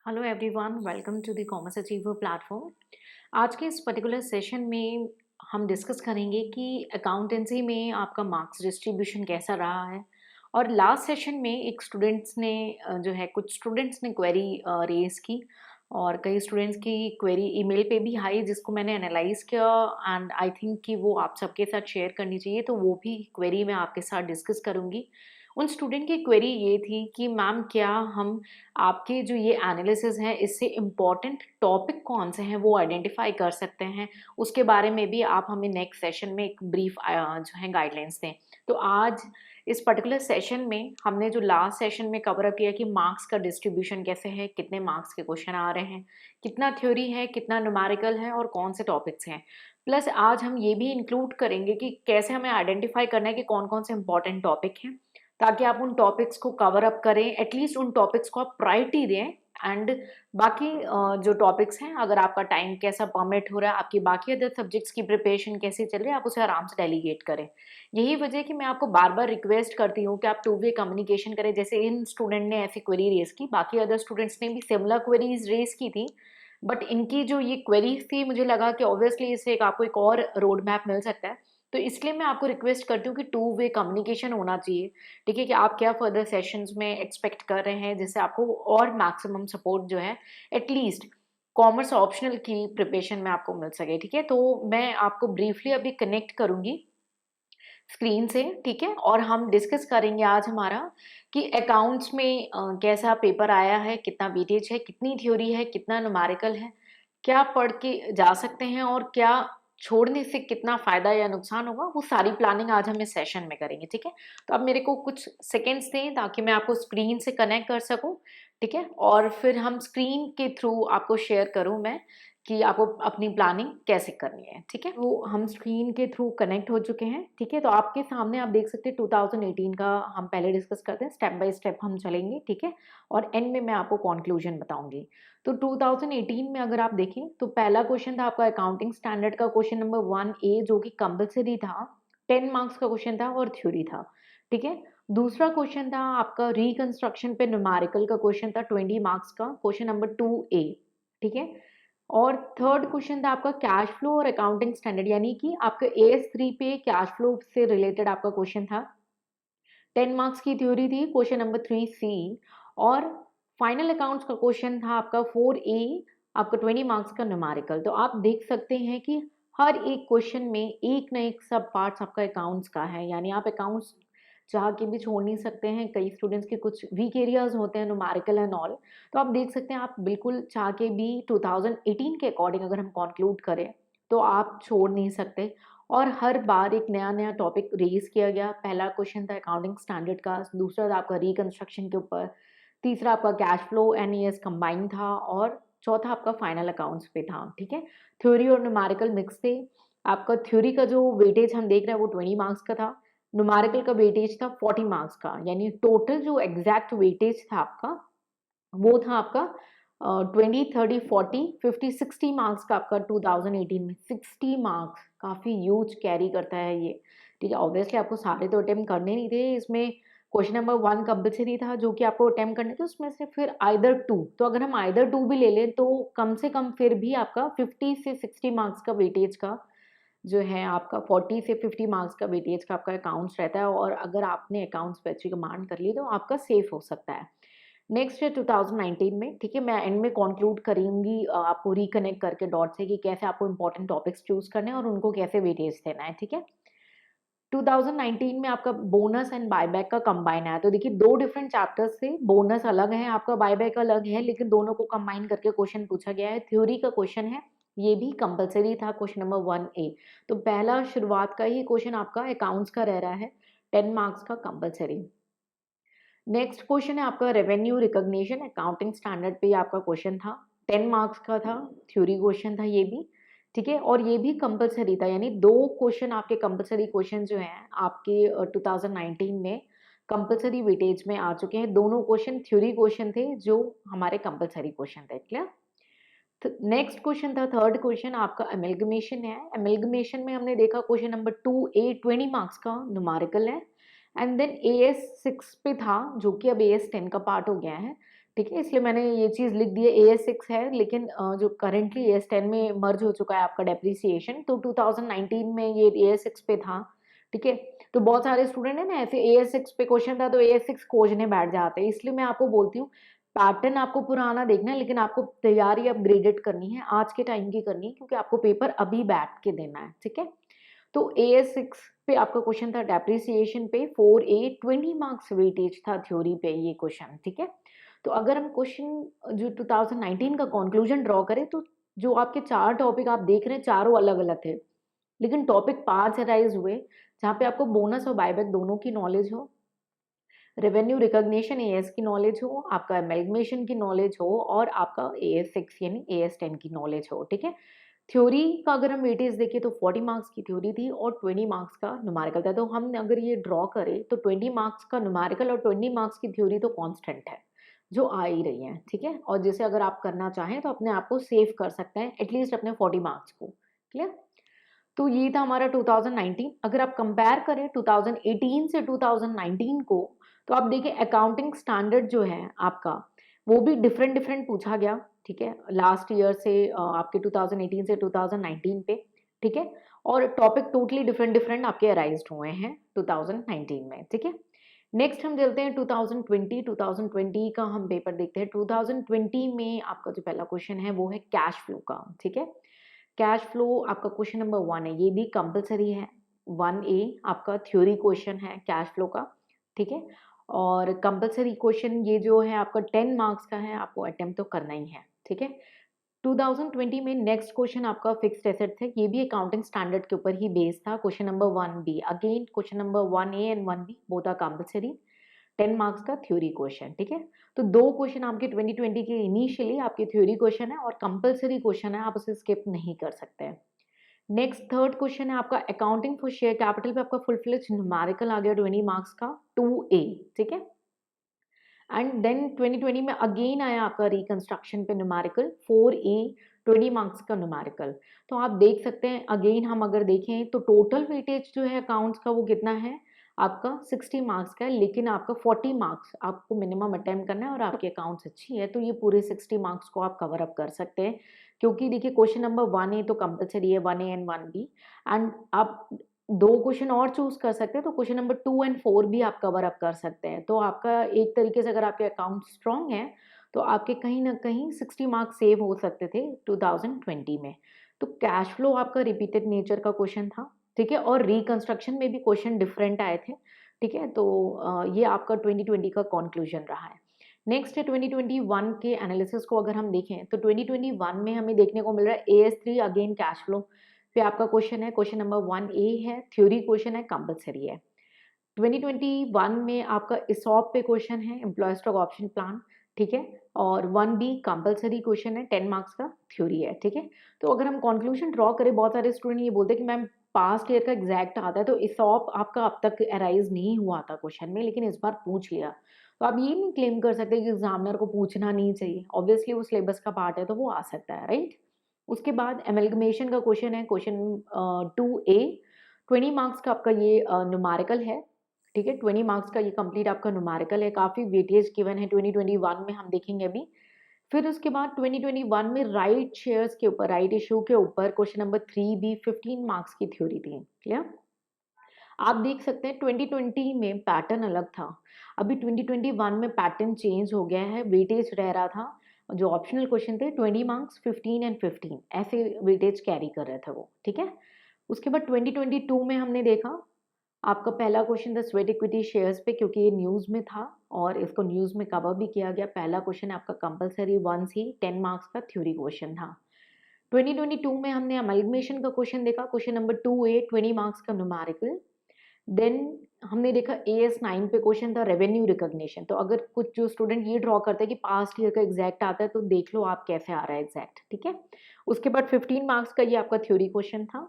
Hello everyone, welcome to the commerce achiever platform. आज के इस पर्टिकुलर सेशन में हम डिस्कस करेंगे कि अकाउंटेंसी में आपका मार्क्स डिस्ट्रीब्यूशन कैसा रहा है। और लास्ट सेशन में एक स्टूडेंट्स ने जो है कुछ स्टूडेंट्स ने क्वेरी रेज की, और कई स्टूडेंट्स की क्वेरी ईमेल पे भी आई जिसको मैंने एनालाइज किया एंड आई थिंक कि वो आप सबके साथ शेयर करनी चाहिए, तो वो भी क्वेरी मैं आपके साथ डिस्कस करूँगी। उन स्टूडेंट की क्वेरी ये थी कि मैम क्या हम आपके जो ये एनालिसिस है इससे इम्पॉर्टेंट टॉपिक कौन से हैं वो आइडेंटिफाई कर सकते हैं, उसके बारे में भी आप हमें नेक्स्ट सेशन में एक ब्रीफ जो है गाइडलाइंस दें। तो आज इस पर्टिकुलर सेशन में हमने जो लास्ट सेशन में कवर अप किया कि मार्क्स का डिस्ट्रीब्यूशन कैसे है, कितने मार्क्स के क्वेश्चन आ रहे हैं, कितना थ्योरी है, कितना न्यूमेरिकल है और कौन से टॉपिक्स हैं। प्लस आज हम ये भी इंक्लूड करेंगे कि कैसे हमें आइडेंटिफाई करना है कि कौन कौन से इंपॉर्टेंट टॉपिक हैं, ताकि आप उन टॉपिक्स को कवर अप करें, एटलीस्ट उन टॉपिक्स को आप प्रायोरिटी दें। एंड बाकी जो टॉपिक्स हैं, अगर आपका टाइम कैसा परमिट हो रहा है, आपकी बाकी अदर सब्जेक्ट्स की प्रिपरेशन कैसी चल रही है, आप उसे आराम से डेलीगेट करें। यही वजह है कि मैं आपको बार बार रिक्वेस्ट करती हूँ कि आप टू वे कम्युनिकेशन करें। जैसे इन स्टूडेंट ने ऐसी क्वेरी रेज की, बाकी अदर स्टूडेंट्स ने भी सिमिलर क्वेरीज रेज की थी, बट इनकी जो ये क्वेरीज थी मुझे लगा कि ऑब्वियसली इससे आपको एक और रोड मैप मिल सकता है। तो इसलिए मैं आपको रिक्वेस्ट करती हूँ कि टू वे कम्युनिकेशन होना चाहिए। ठीक है, कि आप क्या फर्दर सेशंस में एक्सपेक्ट कर रहे हैं जिससे आपको और मैक्सिमम सपोर्ट जो है एटलीस्ट कॉमर्स ऑप्शनल की प्रिपरेशन में आपको मिल सके। ठीक है, तो मैं आपको ब्रीफली अभी कनेक्ट करूंगी स्क्रीन से। ठीक है, और हम डिस्कस करेंगे आज हमारा कि अकाउंट्स में कैसा पेपर आया है, कितना वेटेज है, कितनी थ्योरी है, कितना न्यूमेरिकल है, क्या पढ़ के जा सकते हैं और क्या छोड़ने से कितना फायदा या नुकसान होगा, वो सारी प्लानिंग आज हम इस सेशन में करेंगे। ठीक है, तो अब मेरे को कुछ सेकेंड्स दें ताकि मैं आपको स्क्रीन से कनेक्ट कर सकूं। ठीक है, और फिर हम स्क्रीन के थ्रू आपको शेयर करूं मैं कि आपको अपनी प्लानिंग कैसे करनी है। ठीक है, तो हम स्क्रीन के थ्रू कनेक्ट हो चुके हैं। ठीक है, तो आपके सामने आप देख सकते हैं 2018 का हम पहले डिस्कस करते हैं, स्टेप बाय स्टेप हम चलेंगे। ठीक है, और एंड में मैं आपको कंक्लूजन बताऊंगी। तो 2018 में अगर आप देखें तो पहला क्वेश्चन था आपका अकाउंटिंग स्टैंडर्ड का क्वेश्चन नंबर 1A, जो कि कंपलसरी था, 10 मार्क्स का क्वेश्चन था और थ्योरी था। ठीक है, दूसरा क्वेश्चन था आपका रिकंस्ट्रक्शन पे न्यूमेरिकल का क्वेश्चन था, 20 मार्क्स का, क्वेश्चन नंबर 2A। ठीक है, और थर्ड क्वेश्चन था आपका कैश फ्लो और अकाउंटिंग स्टैंडर्ड, यानी कि आपका AS3 पे कैश फ्लो से रिलेटेड आपका क्वेश्चन था, 10 मार्क्स की थ्योरी थी, क्वेश्चन नंबर 3C। और फाइनल अकाउंट्स का क्वेश्चन था आपका 4A, आपका 20 मार्क्स का न्यूमेरिकल। तो आप देख सकते हैं कि हर एक क्वेश्चन में एक ना एक सब पार्ट्स आपका अकाउंट्स का है, यानी आप अकाउंट्स चाह के भी छोड़ नहीं सकते हैं। कई स्टूडेंट्स के कुछ वीक एरियाज होते हैं, न्यूमेरिकल एंड ऑल, तो आप देख सकते हैं आप बिल्कुल चाह के भी 2018 के अकॉर्डिंग अगर हम कंक्लूड करें तो आप छोड़ नहीं सकते। और हर बार एक नया नया टॉपिक रेज किया गया। पहला क्वेश्चन था अकाउंटिंग स्टैंडर्ड का, दूसरा था आपका रिकंस्ट्रक्शन के ऊपर, तीसरा आपका कैश फ्लो एनईएस कंबाइन था, और चौथा आपका फाइनल अकाउंट्स पे था। ठीक है, थ्योरी और न्यूमेरिकल मिक्स थे। आपका थ्योरी का जो वेटेज हम देख रहे हैं वो 20 मार्क्स का था, न्यूमेरिकल का वेटेज था 40 मार्क्स का, यानी टोटल जो एग्जैक्ट वेटेज था आपका वो था आपका 20, 30, 40, 50, 60 मार्क्स का आपका 2018 में। 60 मार्क्स काफ़ी ह्यूज कैरी करता है ये। ठीक है, ऑब्वियसली आपको सारे तो अटेम्प्ट करने नहीं थे, इसमें क्वेश्चन नंबर 1 कंपल्सरी था जो कि आपको अटेम्प्ट करने थे, उसमें से फिर आइदर टू, तो अगर हम आइदर टू भी ले लें तो कम से कम फिर भी आपका 50 से 60 मार्क्स का वेटेज का जो है, आपका 40 से 50 मार्क्स का वेटेज का आपका अकाउंट्स रहता है। और अगर आपने अकाउंट्स पे अच्छी कमांड कर ली तो आपका सेफ हो सकता है। नेक्स्ट है 2019 में। ठीक है, मैं एंड में कंक्लूड करूंगी आपको रिकनेक्ट करके डॉट से कि कैसे आपको इंपॉर्टेंट टॉपिक्स चूज करने हैं और उनको कैसे वेटेज देना है। ठीक है, 2019 में आपका बोनस एंड बायबैक का कंबाइन आया। तो देखिए दो डिफरेंट चैप्टर्स से, बोनस अलग है, आपका बायबैक अलग है, लेकिन दोनों को कंबाइन करके क्वेश्चन पूछा गया है। थ्योरी का क्वेश्चन है, ये भी कंपलसरी था, क्वेश्चन नंबर 1A। तो पहला शुरुआत का ही क्वेश्चन आपका अकाउंट्स का रह रहा है, 10 मार्क्स का कंपलसरी। नेक्स्ट क्वेश्चन है आपका रेवेन्यू रिकॉग्निशन, अकाउंटिंग स्टैंडर्ड पे आपका क्वेश्चन था, 10 मार्क्स का था, थ्योरी क्वेश्चन था ये भी। ठीक है, और ये भी कंपलसरी था, यानी दो क्वेश्चन आपके कंपलसरी क्वेश्चन जो हैं आपके 2019 में कंपलसरी वेटेज में आ चुके हैं। दोनों क्वेश्चन थ्योरी क्वेश्चन थे जो हमारे कंपलसरी क्वेश्चन थे। क्लियर। नेक्स्ट क्वेश्चन था, थर्ड क्वेश्चन आपका एमलगमेशन है। एमलगमेशन में हमने देखा क्वेश्चन नंबर 2A 20 मार्क्स का न्यूमेरिकल है, एंड देन AS6 पे था जो कि अब AS10 का पार्ट हो गया है, ठीक है, इसलिए मैंने ये चीज़ लिख दी है। AS6 है, लेकिन जो करेंटली AS10 में मर्ज हो चुका है आपका डेप्रिसिएशन, तो 2019 में ये AS6 पे था। ठीक है, तो बहुत सारे स्टूडेंट है ना ऐसे AS6 पे क्वेश्चन था तो AS6 खोजने बैठ जाते हैं, इसलिए मैं आपको बोलती हूँ पैटर्न आपको पुराना देखना है, लेकिन आपको तैयारी अपग्रेडेड करनी है, आज के टाइम की करनी है, क्योंकि आपको पेपर अभी बैठ के देना है। ठीक है, तो AS6 पे आपका क्वेश्चन था डेप्रिसिएशन पे, 4A 20 मार्क्स वेटेज था थ्योरी पे ये क्वेश्चन। ठीक है, तो अगर हम क्वेश्चन जो 2019 का कंक्लूजन ड्रॉ करें, तो जो आपके 4 टॉपिक आप देख रहे हैं चारों अलग अलग थे, लेकिन टॉपिक 5 अराइज हुए जहाँ पे आपको बोनस और बायबैक दोनों की नॉलेज हो, रेवेन्यू रिकॉग्निशन AS की नॉलेज हो, आपका एमलगमेशन की नॉलेज हो, और आपका AS6 यानी AS10 की नॉलेज हो। ठीक है, थ्योरी का अगर हम वेटेज देखें तो 40 मार्क्स की थ्योरी थी और 20 मार्क्स का न्यूमेरिकल था। तो हम अगर ये ड्रॉ करें तो 20 मार्क्स का न्यूमेरिकल और 20 मार्क्स की थ्योरी तो कांस्टेंट है, जो आ ही रही है। ठीक है, और जैसे अगर आप करना चाहें तो अपने आप को सेव कर सकते हैं एटलीस्ट अपने 40 मार्क्स को। क्लियर? तो ये था हमारा 2019। अगर आप कंपेयर करें 2018 से 2019 को, तो आप देखिए अकाउंटिंग स्टैंडर्ड जो है आपका, वो भी डिफरेंट डिफरेंट पूछा गया। ठीक है, लास्ट ईयर से आपके 2018 से 2019 पे। ठीक है, और टॉपिक टोटली डिफरेंट डिफरेंट आपके अराइज हुए हैं 2019 में। ठीक है, नेक्स्ट हम चलते हैं 2020 का हम पेपर देखते हैं। 2020 में आपका जो पहला क्वेश्चन है वो है कैश फ्लो का। ठीक है, कैश फ्लो आपका क्वेश्चन नंबर 1 है, ये भी कंपलसरी है। 1A आपका थ्योरी क्वेश्चन है कैश फ्लो का। ठीक है, और कंपलसरी क्वेश्चन ये जो है आपका 10 मार्क्स का है, आपको अटेम्प्ट तो करना ही है। ठीक है, 2020 में नेक्स्ट क्वेश्चन आपका फिक्स्ड एसेट है, ये भी अकाउंटिंग स्टैंडर्ड के ऊपर ही बेस्ड था। Question number 1B, again question number 1A and 1B both are compulsory, 10 marks का थ्योरी क्वेश्चन। ठीक है, तो दो क्वेश्चन आपके 2020 के इनिशियली आपके थ्योरी क्वेश्चन है और कंपलसरी क्वेश्चन है, आप उसे स्किप नहीं कर सकते हैं। नेक्स्ट थर्ड क्वेश्चन है आपका अकाउंटिंग फॉर शेयर कैपिटल पे आपका फुल फ्लेज न्यूमेरिकल आ गया 20 मार्क्स का, 2A। ठीक है, एंड देन 2020 में अगेन आया आपका रिकंस्ट्रक्शन पे न्यूमेरिकल 4A, 20 मार्क्स का न्यूमेरिकल। तो आप देख सकते हैं अगेन हम अगर देखें तो टोटल वेटेज जो है अकाउंट्स का वो कितना है आपका 60 मार्क्स का है, लेकिन आपका 40 मार्क्स आपको मिनिमम अटेम्प्ट करना है और आपकी अकाउंट्स अच्छी है तो ये पूरे 60 मार्क्स को आप कवर अप कर सकते हैं। क्योंकि देखिए क्वेश्चन नंबर 1A तो कंपलसरी है, 1A एंड 1B, एंड आप दो क्वेश्चन और चूज कर सकते हैं, तो क्वेश्चन नंबर 2 एंड 4 भी आप कवर अप कर सकते हैं। तो आपका एक तरीके से अगर आपके अकाउंट स्ट्रांग है तो आपके कहीं ना कहीं 60 मार्क्स सेव हो सकते थे 2020 में। तो कैश फ्लो आपका रिपीटेड नेचर का क्वेश्चन था। ठीक है, और रिकंस्ट्रक्शन में भी क्वेश्चन डिफरेंट आए थे। ठीक है, तो ये आपका 2020 का कंक्लूजन रहा है। नेक्स्ट है 2021 के एनालिसिस को अगर हम देखें तो 2021 में हमें देखने को मिल रहा है AS3 अगेन कैश फ्लो पे आपका क्वेश्चन है, क्वेश्चन नंबर 1A है, थ्योरी क्वेश्चन है, कंपलसरी है। 2021 में आपका इसॉप पे क्वेश्चन है, एम्प्लॉय स्टॉक ऑप्शन प्लान। ठीक है, और 1B कंपलसरी क्वेश्चन है, 10 मार्क्स का थ्योरी है। ठीक है, तो अगर हम कंक्लूजन ड्रॉ करें, बहुत सारे स्टूडेंट ये बोलते हैं कि मैम पास्ट ईयर का एग्जैक्ट आता है, तो इसॉप आपका अब तक अराइज नहीं हुआ था क्वेश्चन में, लेकिन इस बार पूछ लिया। तो आप ये नहीं क्लेम कर सकते कि एग्जामिनर को पूछना नहीं चाहिए, ऑब्वियसली वो सिलेबस का पार्ट है तो वो आ सकता है, राइट। उसके बाद एमलगमेशन का क्वेश्चन है, क्वेश्चन 2A, 20 मार्क्स का आपका ये न्यूमेरिकल है। ठीक है, 20 मार्क्स का ये कंप्लीट आपका न्यूमेरिकल है, काफी वेटेज गिवन है 2021 में, हम देखेंगे अभी। फिर उसके बाद 2021 में राइट शेयर्स के ऊपर, राइट इशू के ऊपर क्वेश्चन नंबर 3B 15 मार्क्स की थ्योरी थी। क्लियर? आप देख सकते हैं 2020 में पैटर्न अलग था, अभी 2021 में पैटर्न चेंज हो गया है। वेटेज रह रहा था, जो ऑप्शनल क्वेश्चन थे 20 मार्क्स 15 एंड 15 ऐसे वेटेज कैरी कर रहे थे वो। ठीक है, उसके बाद 2022 में हमने देखा आपका पहला क्वेश्चन था स्वेट इक्विटी शेयर्स पे, क्योंकि ये न्यूज़ में था और इसको न्यूज़ में कवर भी किया गया। पहला क्वेश्चन आपका कंपलसरी 1C 10 मार्क्स का थ्योरी क्वेश्चन था। 2022 में हमने अमलगमेशन का क्वेश्चन देखा, क्वेश्चन नंबर 2A 20 मार्क्स का न्यूमेरिकल। देन हमने देखा AS9 पे क्वेश्चन था रेवेन्यू रिकॉग्निशन। तो अगर कुछ जो स्टूडेंट ये ड्रॉ करते हैं कि पास्ट ईयर का एग्जैक्ट आता है, तो देख लो आप कैसे आ रहा है एग्जैक्ट। ठीक है, उसके बाद 15 मार्क्स का ये आपका थ्योरी क्वेश्चन था।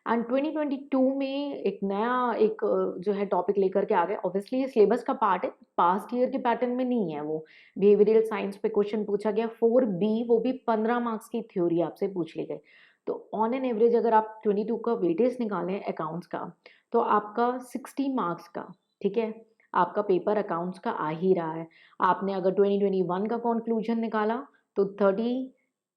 एंड 2022 में एक नया एक जो है टॉपिक लेकर के आ गए। ऑब्वियसली ये सिलेबस का पार्ट है, पास्ट ईयर के पैटर्न में नहीं है वो। बिहेवियरल साइंस पे क्वेश्चन पूछा गया 4B, वो भी 15 मार्क्स की थ्योरी आपसे पूछ ली गई। तो ऑन एन एवरेज अगर आप 22 का वेटेज निकालें अकाउंट्स का, तो आपका 60 मार्क्स का, ठीक है, आपका पेपर अकाउंट्स का आ ही रहा है। आपने अगर 2021 का कंक्लूजन निकाला तो 30,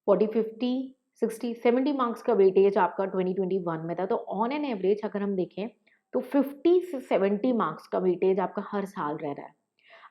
40, 50, 60, 70 मार्क्स का वेटेज आपका 2021 में था। तो ऑन एन एवरेज अगर हम देखें तो 50 से 70 मार्क्स का वेटेज आपका हर साल रह रहा है।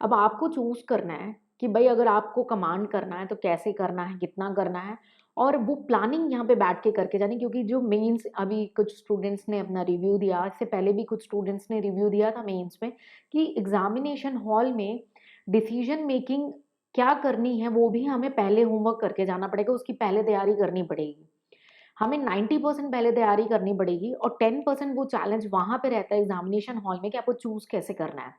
अब आपको चूज करना है कि भाई अगर आपको कमांड करना है तो कैसे करना है, कितना करना है, और वो प्लानिंग यहाँ पे बैठ के करके जानी। क्योंकि जो मेंस अभी कुछ स्टूडेंट्स ने अपना रिव्यू दिया, इससे पहले भी कुछ स्टूडेंट्स ने रिव्यू दिया था मेंस में, कि एग्जामिनेशन हॉल में डिसीजन मेकिंग क्या करनी है वो भी हमें पहले होमवर्क करके जाना पड़ेगा, उसकी पहले तैयारी करनी पड़ेगी। हमें 90% पहले तैयारी करनी पड़ेगी और 10% वो चैलेंज वहां पे रहता है एग्जामिनेशन हॉल में कि आपको चूज कैसे करना है।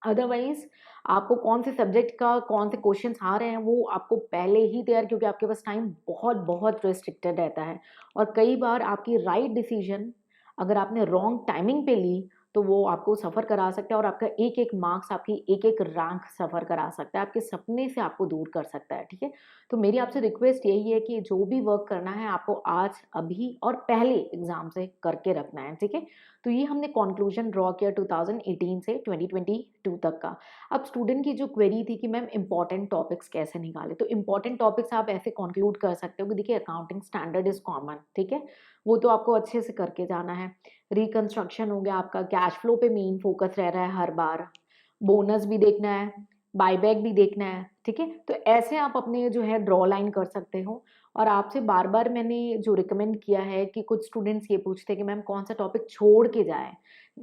अदरवाइज आपको कौन से सब्जेक्ट का कौन से क्वेश्चंस आ रहे हैं वो आपको पहले ही तैयार, क्योंकि आपके पास टाइम बहुत बहुत रिस्ट्रिक्टेड रहता है। और कई बार आपकी राइट डिसीजन अगर आपने रॉन्ग टाइमिंग पे ली तो वो आपको सफ़र करा सकता है, और आपका एक एक मार्क्स, आपकी एक एक रैंक सफ़र करा सकता है, आपके सपने से आपको दूर कर सकता है। ठीक है, तो मेरी आपसे रिक्वेस्ट यही है कि जो भी वर्क करना है आपको आज, अभी और पहले एग्जाम से करके रखना है। ठीक है, तो ये हमने कंक्लूजन ड्रॉ किया 2018 से 2022 तक का। अब स्टूडेंट की जो क्वेरी थी कि मैम इंपॉर्टेंट टॉपिक्स कैसे निकाले, तो इंपॉर्टेंट टॉपिक्स आप ऐसे कंक्लूड कर सकते हो कि देखिए अकाउंटिंग स्टैंडर्ड इज कॉमन, ठीक है, वो तो आपको अच्छे से करके जाना है। रिकंस्ट्रक्शन हो गया, आपका कैश फ्लो पे मेन फोकस रह रहा है हर बार, बोनस भी देखना है, बायबैक भी देखना है। ठीक है, तो ऐसे आप अपने जो है ड्रॉ लाइन कर सकते हो। और आपसे बार बार मैंने जो रिकमेंड किया है कि कुछ स्टूडेंट्स ये पूछते हैं कि मैम कौन सा टॉपिक छोड़ के जाएं,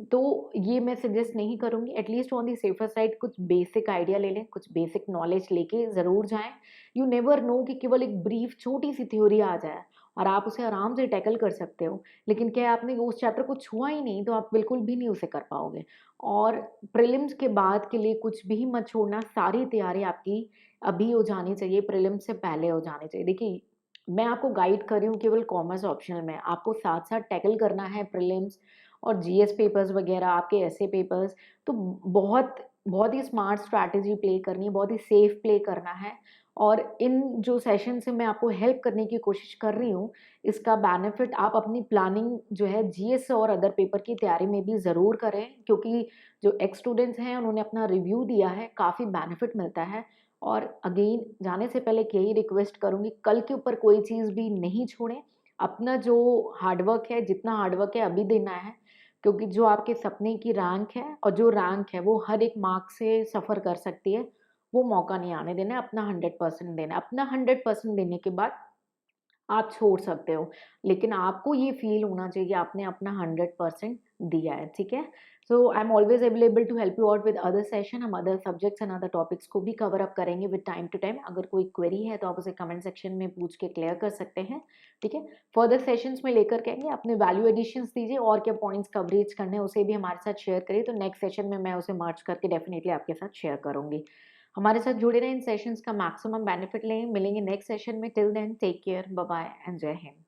तो ये मैं सजेस्ट नहीं करूंगी। At least on the safer side कुछ बेसिक आइडिया ले लें, कुछ बेसिक नॉलेज लेके ज़रूर जाएं। यू नेवर नो कि केवल एक ब्रीफ छोटी सी थ्योरी आ जाए और आप उसे आराम से टैकल कर सकते हो, लेकिन क्या आपने उस चैप्टर को छुआ ही नहीं तो आप बिल्कुल भी नहीं उसे कर पाओगे। और प्रीलिम्स के बाद के लिए कुछ भी मत छोड़ना, सारी तैयारी आपकी अभी हो जानी चाहिए, प्रीलिम्स से पहले हो जानी चाहिए। देखिए मैं आपको गाइड कर रही हूँ केवल कॉमर्स ऑप्शनल में, आपको साथ साथ टैकल करना है प्रीलिम्स और जीएस पेपर्स वगैरह, आपके ऐसे पेपर्स। तो बहुत बहुत ही स्मार्ट स्ट्रैटेजी प्ले करनी है, बहुत ही सेफ प्ले करना है। और इन जो सेशन से मैं आपको हेल्प करने की कोशिश कर रही हूँ, इसका बेनिफिट आप अपनी प्लानिंग जो है जीएस और अदर पेपर की तैयारी में भी ज़रूर करें, क्योंकि जो एक्स स्टूडेंट्स हैं उन्होंने अपना रिव्यू दिया है, काफ़ी बेनिफिट मिलता है। और अगेन जाने से पहले यही रिक्वेस्ट करूँगी, कल के ऊपर कोई चीज़ भी नहीं छोड़ें। अपना जो हार्डवर्क है, जितना हार्डवर्क है अभी देना है, क्योंकि जो आपके सपने की रैंक है और जो रैंक है वो हर एक मार्क से सफ़र कर सकती है, वो मौका नहीं आने देना है। अपना 100% देना है। अपना 100% देने के बाद आप छोड़ सकते हो, लेकिन आपको ये फ़ील होना चाहिए कि आपने अपना 100% दिया है। ठीक है? So I am always available to help you out with other session. हम other subjects and other topics को भी कवर अप करेंगे विद टाइम टू टाइम। अगर कोई क्वेरी है तो आप उसे कमेंट सेक्शन में पूछ के क्लियर कर सकते हैं। ठीक है? फर्दर सेशंस में लेकर के आएँगे, अपने वैल्यू एडिशंस दीजिए और क्या पॉइंट्स कवरेज करने हैं उसे भी हमारे साथ शेयर करिए, तो नेक्स्ट सेशन में मैं उसे मर्ज करके डेफिनिटली आपके साथ शेयर करूँगी। हमारे साथ जुड़े रहें, इन सेशंस का मैक्सिमम बेनिफिट लें। मिलेंगे नेक्स्ट सेशन में। Till then take care, bye bye and जय हिंद।